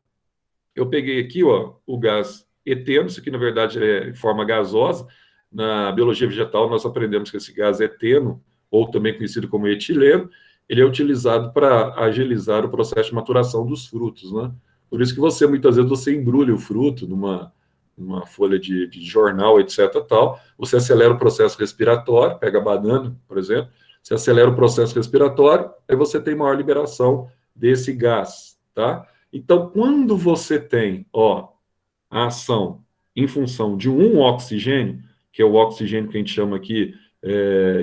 eu peguei aqui ó, o gás eteno, isso aqui na verdade é em forma gasosa. Na biologia vegetal nós aprendemos que esse gás eteno, ou também conhecido como etileno, ele é utilizado para agilizar o processo de maturação dos frutos, né? Por isso que você, muitas vezes, você embrulha o fruto numa folha de jornal, etc. tal, você acelera o processo respiratório, pega a banana, por exemplo, você acelera o processo respiratório, aí você tem maior liberação desse gás, tá? Então, quando você tem, ó, a ação em função de um oxigênio, que é o oxigênio que a gente chama aqui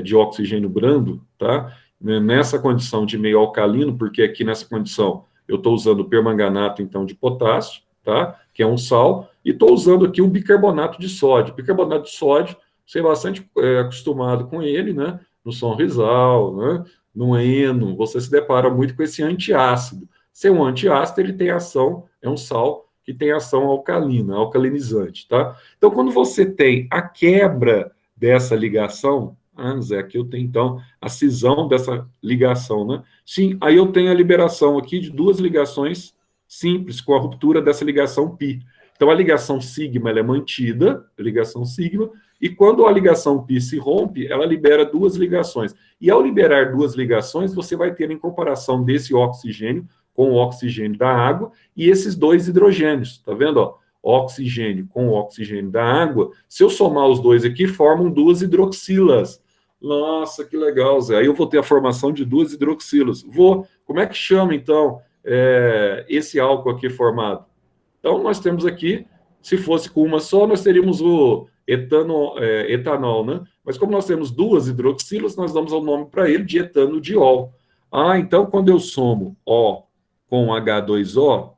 de oxigênio brando, tá? Nessa condição de meio alcalino, porque aqui nessa condição eu estou usando permanganato, então, de potássio, tá? Que é um sal, e estou usando aqui um bicarbonato de sódio. Bicarbonato de sódio, você é bastante acostumado com ele, né? No Sonrisal, né? No Eno, você se depara muito com esse antiácido. Ser um antiácido, ele tem ação, é um sal que tem ação alcalina, alcalinizante, tá? Então, quando você tem a quebra dessa ligação, Zé, aqui eu tenho, então, a cisão dessa ligação, né? Sim, aí eu tenho a liberação aqui de duas ligações simples, com a ruptura dessa ligação π. Então, a ligação sigma, ela é mantida, a ligação sigma, e quando a ligação π se rompe, ela libera duas ligações. E ao liberar duas ligações, você vai ter, em comparação desse oxigênio com o oxigênio da água, e esses dois hidrogênios, tá vendo? Ó? Oxigênio com o oxigênio da água, se eu somar os dois aqui, formam duas hidroxilas. Nossa, que legal, Zé. Aí eu vou ter a formação de duas hidroxilas. Como é que chama, então, esse álcool aqui formado? Então, nós temos aqui, se fosse com uma só, nós teríamos o etanol, né? Mas como nós temos duas hidroxilas, nós damos o nome para ele de etanodiol. Então, quando eu somo O com H2O,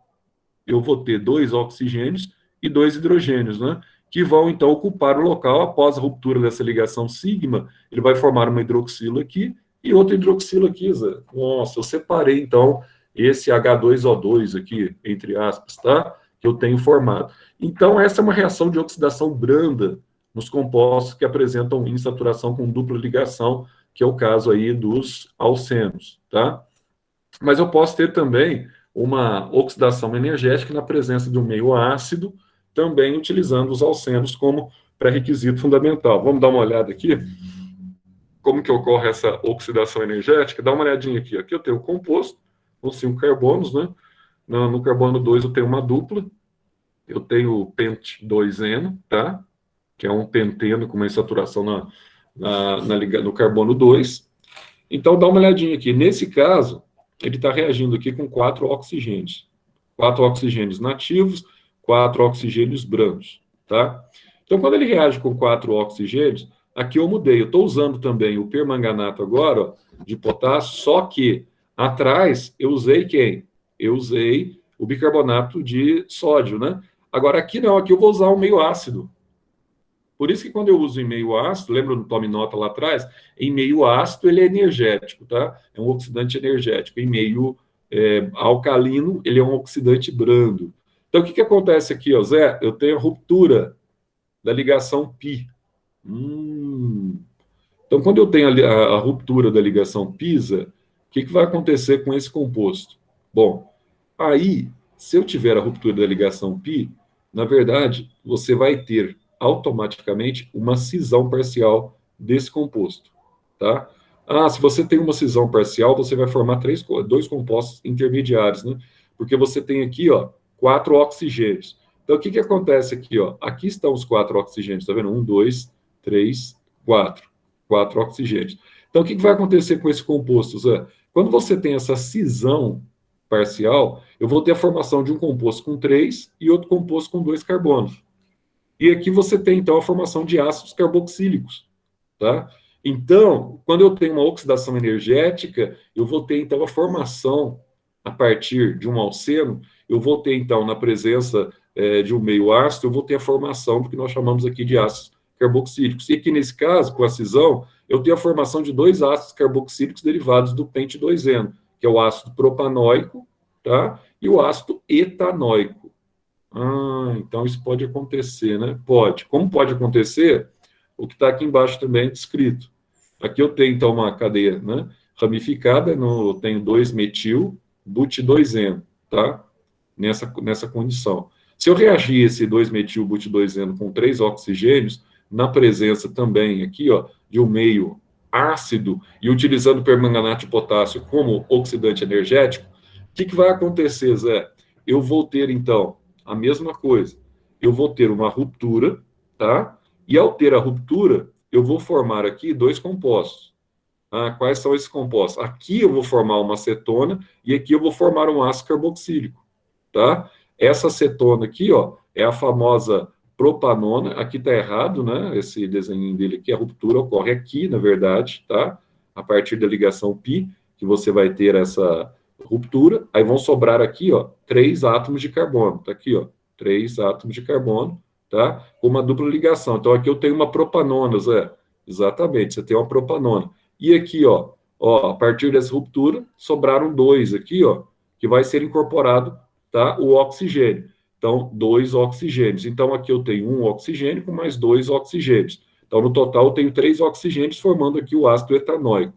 eu vou ter dois oxigênios e dois hidrogênios, né? Que vão, então, ocupar o local após a ruptura dessa ligação sigma. Ele vai formar uma hidroxila aqui e outra hidroxila aqui, Zé. Nossa, eu separei, então, esse H2O2 aqui, entre aspas, tá? Que eu tenho formado. Então, essa é uma reação de oxidação branda nos compostos que apresentam insaturação com dupla ligação, que é o caso aí dos alcenos, tá? Mas eu posso ter também uma oxidação energética na presença de um meio ácido, também utilizando os alcenos como pré-requisito fundamental. Vamos dar uma olhada aqui, como que ocorre essa oxidação energética? Dá uma olhadinha aqui. Aqui eu tenho o composto, com 5 carbonos, né? No carbono 2 eu tenho uma dupla, eu tenho o pent2eno, tá? Que é um penteno com uma insaturação no carbono 2. Então, dá uma olhadinha aqui. Nesse caso, ele está reagindo aqui com 4 oxigênios. 4 oxigênios nativos, 4 oxigênios brandos, tá? Então, quando ele reage com 4 oxigênios, aqui eu mudei. Eu estou usando também o permanganato agora, ó, de potássio, só que atrás eu usei quem? Eu usei o bicarbonato de sódio, né? Agora, aqui não, aqui eu vou usar um meio ácido. Por isso que quando eu uso em meio ácido, lembra do tome nota lá atrás? Em meio ácido ele é energético, tá? É um oxidante energético. Em meio alcalino, ele é um oxidante brando. Então, o que acontece aqui, ó, Zé? Eu tenho a ruptura da ligação π. Então, quando eu tenho a ruptura da ligação π, o que vai acontecer com esse composto? Bom, aí, se eu tiver a ruptura da ligação π, na verdade, você vai ter automaticamente uma cisão parcial desse composto, tá? Se você tem uma cisão parcial, você vai formar dois compostos intermediários, né? Porque você tem aqui, ó, 4 oxigênios. Então, o que acontece aqui, ó? Aqui estão os 4 oxigênios, tá vendo? 1, 2, 3, 4. 4 oxigênios. Então, o que vai acontecer com esse composto, Zé? Quando você tem essa cisão parcial, eu vou ter a formação de um composto com 3 e outro composto com 2 carbonos. E aqui você tem, então, a formação de ácidos carboxílicos, tá? Então, quando eu tenho uma oxidação energética, eu vou ter, então, a formação, a partir de um alceno, eu vou ter, então, na presença de um meio ácido, eu vou ter a formação do que nós chamamos aqui de ácidos carboxílicos. E aqui, nesse caso, com a cisão, eu tenho a formação de 2 ácidos carboxílicos derivados do pente 2-eno, que é o ácido propanóico, tá? E o ácido etanóico. Então isso pode acontecer, né? Pode. Como pode acontecer? O que está aqui embaixo também é descrito. Aqui eu tenho, então, uma cadeia, né, ramificada, eu tenho 2-metil, but2-eno, tá? Nessa condição. Se eu reagir esse 2-metil, but2-eno com 3 oxigênios, na presença também aqui, ó, de um meio ácido, e utilizando permanganato de potássio como oxidante energético, o que vai acontecer, Zé? Eu vou ter, então, a mesma coisa. Eu vou ter uma ruptura, tá? E ao ter a ruptura, eu vou formar aqui 2 compostos. Quais são esses compostos? Aqui eu vou formar uma acetona e aqui eu vou formar um ácido carboxílico, tá? Essa acetona aqui, ó, é a famosa propanona. Aqui está errado, né? Esse desenho dele aqui, a ruptura ocorre aqui, na verdade, tá? A partir da ligação π, que você vai ter essa ruptura. Aí vão sobrar aqui, ó, 3 átomos de carbono. Tá aqui, ó, 3 átomos de carbono, tá? Com uma dupla ligação. Então aqui eu tenho uma propanona, Zé. Exatamente, você tem uma propanona. E aqui, ó, a partir dessa ruptura, sobraram 2 aqui, ó, que vai ser incorporado, tá? O oxigênio. Então, 2 oxigênios. Então, aqui eu tenho 1 oxigênio com mais 2 oxigênios. Então, no total, eu tenho 3 oxigênios, formando aqui o ácido etanóico.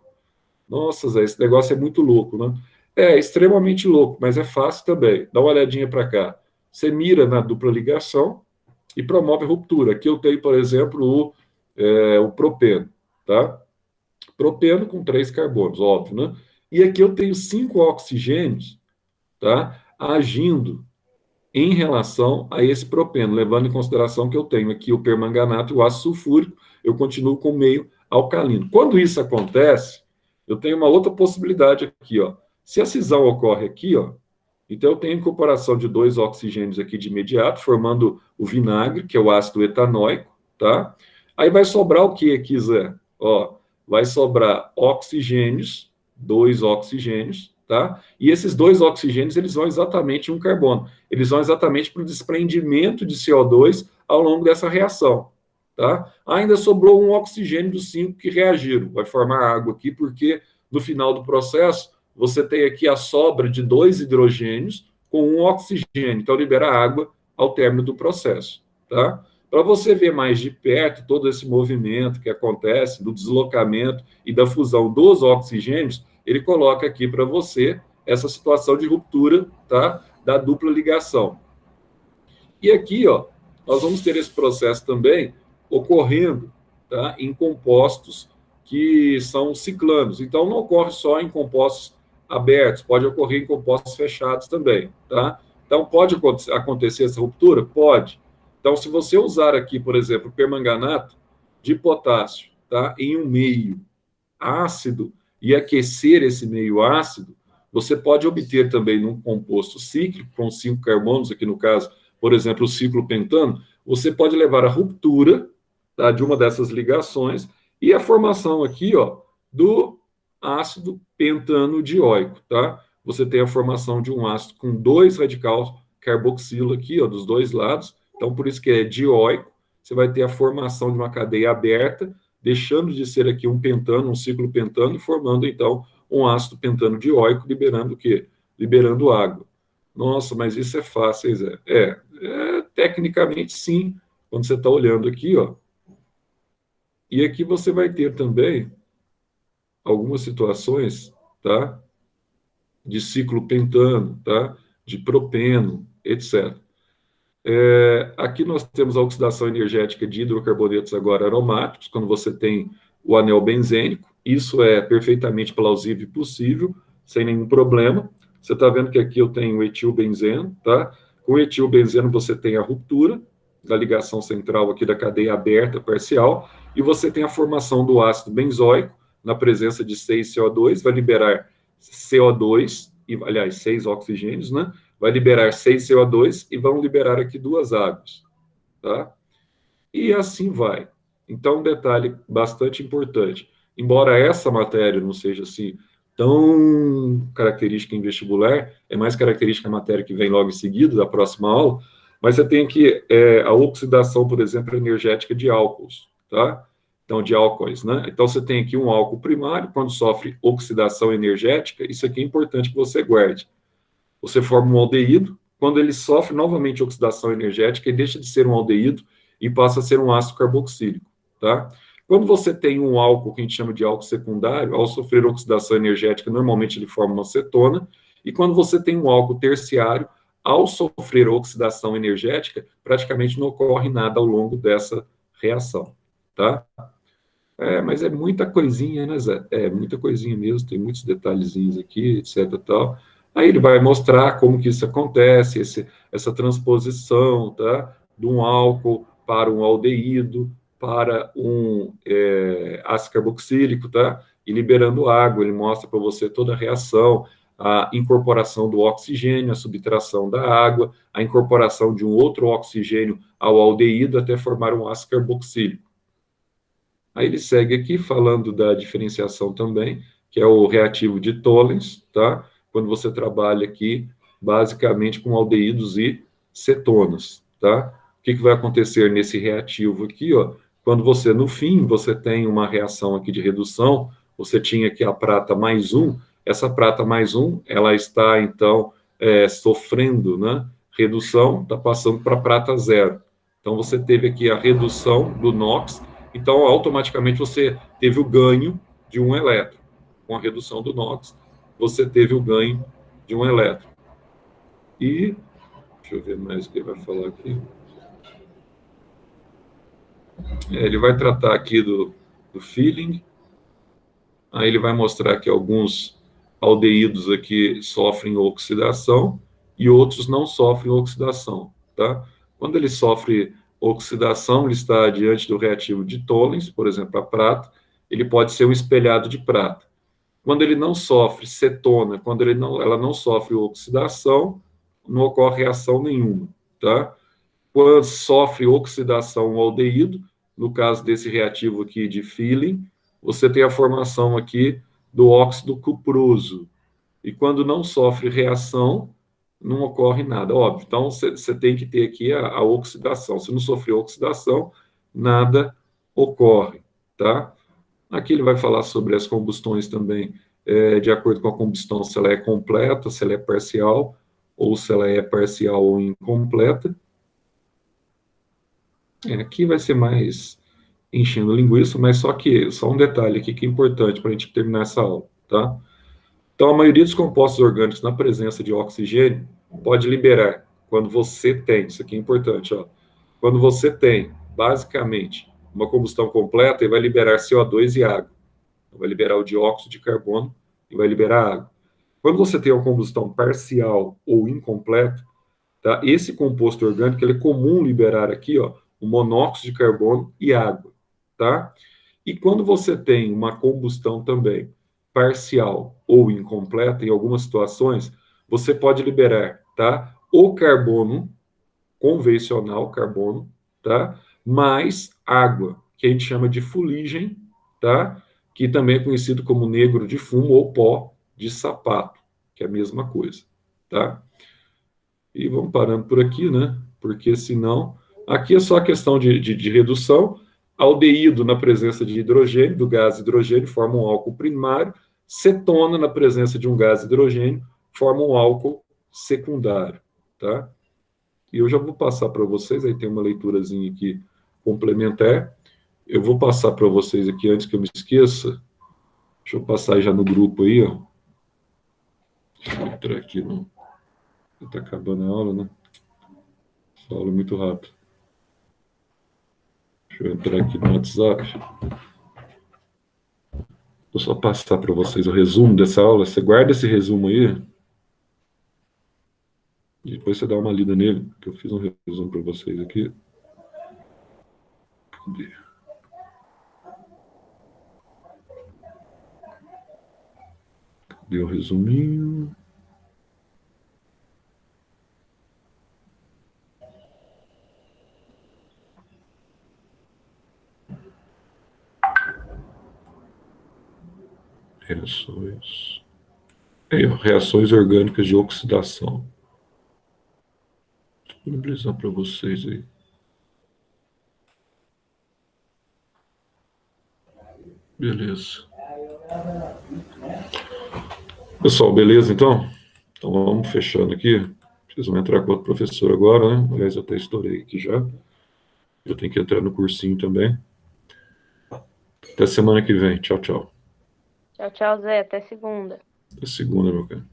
Nossa, Zé, esse negócio é muito louco, né? É extremamente louco, mas é fácil também. Dá uma olhadinha para cá. Você mira na dupla ligação e promove a ruptura. Aqui eu tenho, por exemplo, o propeno, tá? Propeno com 3 carbonos, óbvio, né? E aqui eu tenho 5 oxigênios, tá? Agindo em relação a esse propeno, levando em consideração que eu tenho aqui o permanganato e o ácido sulfúrico, eu continuo com meio alcalino. Quando isso acontece, eu tenho uma outra possibilidade aqui, ó. Se a cisão ocorre aqui, ó, então eu tenho a incorporação de 2 oxigênios aqui de imediato, formando o vinagre, que é o ácido etanóico, tá? Aí vai sobrar o que aqui, Zé? Ó, vai sobrar oxigênios, 2 oxigênios, tá? E esses 2 oxigênios, eles vão exatamente um carbono. Eles vão exatamente para o desprendimento de CO2 ao longo dessa reação, tá? Ainda sobrou um oxigênio dos 5 que reagiram. Vai formar água aqui, porque no final do processo, você tem aqui a sobra de 2 hidrogênios com 1 oxigênio. Então, libera água ao término do processo, tá? Para você ver mais de perto todo esse movimento que acontece, do deslocamento e da fusão dos oxigênios, ele coloca aqui para você essa situação de ruptura, tá? Da dupla ligação. E aqui, ó, nós vamos ter esse processo também ocorrendo, tá? Em compostos que são ciclanos. Então, não ocorre só em compostos abertos, pode ocorrer em compostos fechados também, tá? Então, pode acontecer essa ruptura? Pode. Então, se você usar aqui, por exemplo, permanganato de potássio, tá? Em um meio ácido e aquecer esse meio ácido, você pode obter também num composto cíclico, com 5 carbonos, aqui no caso, por exemplo, o ciclopentano, você pode levar a ruptura, tá, de uma dessas ligações e a formação aqui, ó, do ácido pentanodioico, tá? Você tem a formação de um ácido com 2 radical carboxilo aqui, ó, dos 2 lados. Então, por isso que é dioico. Você vai ter a formação de uma cadeia aberta, deixando de ser aqui um pentano, um ciclo pentano, e formando, então, um ácido pentanodioico, liberando o quê? Liberando água. Nossa, mas isso é fácil, Zé. Tecnicamente, sim, quando você está olhando aqui, ó. E aqui você vai ter também algumas situações, tá? De ciclo pentano, tá? De propeno, etc. Aqui nós temos a oxidação energética de hidrocarbonetos agora aromáticos, quando você tem o anel benzênico. Isso é perfeitamente plausível e possível, sem nenhum problema. Você está vendo que aqui eu tenho o etilbenzeno, tá? Com o etilbenzeno você tem a ruptura da ligação central aqui da cadeia aberta parcial, e você tem a formação do ácido benzoico, na presença de 6 CO2, vai liberar CO2, aliás, 6 oxigênios, né? Vai liberar 6 CO2 e vão liberar aqui 2 águas, tá? E assim vai. Então, um detalhe bastante importante. Embora essa matéria não seja assim tão característica em vestibular, é mais característica a matéria que vem logo em seguida, da próxima aula, mas você tem aqui a oxidação, por exemplo, energética de álcools, tá? Então, de álcoois, né? Então, você tem aqui um álcool primário, quando sofre oxidação energética, isso aqui é importante que você guarde. Você forma um aldeído, quando ele sofre novamente oxidação energética, ele deixa de ser um aldeído e passa a ser um ácido carboxílico, tá? Quando você tem um álcool que a gente chama de álcool secundário, ao sofrer oxidação energética, normalmente ele forma uma cetona, e quando você tem um álcool terciário, ao sofrer oxidação energética, praticamente não ocorre nada ao longo dessa reação, tá? Mas é muita coisinha, né, Zé? É muita coisinha mesmo, tem muitos detalhezinhos aqui, etc, tal. Aí ele vai mostrar como que isso acontece, essa transposição, tá? De um álcool para um aldeído, para um ácido carboxílico, tá? E liberando água, ele mostra para você toda a reação, a incorporação do oxigênio, a subtração da água, a incorporação de um outro oxigênio ao aldeído até formar um ácido carboxílico. Aí ele segue aqui falando da diferenciação também, que é o reativo de Tollens, tá? Quando você trabalha aqui, basicamente, com aldeídos e cetonas, tá? O que vai acontecer nesse reativo aqui, ó? Quando você, no fim, você tem uma reação aqui de redução, você tinha aqui a prata mais um, essa prata mais um, ela está, então, sofrendo, né? Redução, está passando para prata zero. Então, você teve aqui a redução do NOx, então, automaticamente, você teve o ganho de um elétron. Com a redução do NOx, você teve o ganho de um elétron. E, deixa eu ver mais o que ele vai falar aqui. Ele vai tratar aqui do feeling. Aí ele vai mostrar que alguns aldeídos aqui sofrem oxidação e outros não sofrem oxidação, tá? Quando ele sofre oxidação, ele está diante do reativo de Tollens, por exemplo, a prata, ele pode ser um espelhado de prata. Quando ele não sofre cetona, quando ela não sofre oxidação, não ocorre reação nenhuma, tá? Quando sofre oxidação o aldeído, no caso desse reativo aqui de Feeling, você tem a formação aqui do óxido cuproso. E quando não sofre reação, não ocorre nada, óbvio. Então, você tem que ter aqui a oxidação. Se não sofrer oxidação, nada ocorre, tá? Aqui ele vai falar sobre as combustões também, de acordo com a combustão, se ela é completa, se ela é parcial, ou se ela é parcial ou incompleta. Aqui vai ser mais enchendo linguiça, mas só um detalhe aqui que é importante para a gente terminar essa aula, tá? Então, a maioria dos compostos orgânicos na presença de oxigênio pode liberar, quando você tem, isso aqui é importante, ó, quando você tem, basicamente, uma combustão completa, ele vai liberar CO2 e água. Vai liberar o dióxido de carbono e vai liberar água. Quando você tem uma combustão parcial ou incompleta, tá? Esse composto orgânico ele é comum liberar aqui, ó, o monóxido de carbono e água, tá? E quando você tem uma combustão também parcial ou incompleta, em algumas situações, você pode liberar, tá? O carbono convencional, carbono, tá? Mais água, que a gente chama de fuligem, tá? Que também é conhecido como negro de fumo ou pó de sapato, que é a mesma coisa, tá? E vamos parando por aqui, né? Porque senão. Aqui é só a questão de redução. Aldeído na presença de hidrogênio, do gás hidrogênio, forma um álcool primário. Cetona na presença de um gás hidrogênio, forma um álcool secundário, tá? E eu já vou passar para vocês, aí tem uma leiturazinha aqui complementar. Eu vou passar para vocês aqui antes que eu me esqueça. Deixa eu passar já no grupo aí, ó. Deixa eu entrar aqui no. Está acabando a aula, né? Essa aula é muito rápida. Deixa eu entrar aqui no WhatsApp. Vou só passar para vocês o resumo dessa aula. Você guarda esse resumo aí. E depois você dá uma lida nele, que eu fiz um resumo para vocês aqui. Cadê? Cadê o resuminho? Reações. Aí, ó, reações orgânicas de oxidação. Vou disponibilizar para vocês aí. Beleza. Pessoal, beleza então? Então vamos fechando aqui. Preciso entrar com outro professor agora, né? Aliás, eu até estourei aqui já. Eu tenho que entrar no cursinho também. Até semana que vem. Tchau, tchau. Tchau, tchau, Zé. Até segunda. Até segunda, meu cara.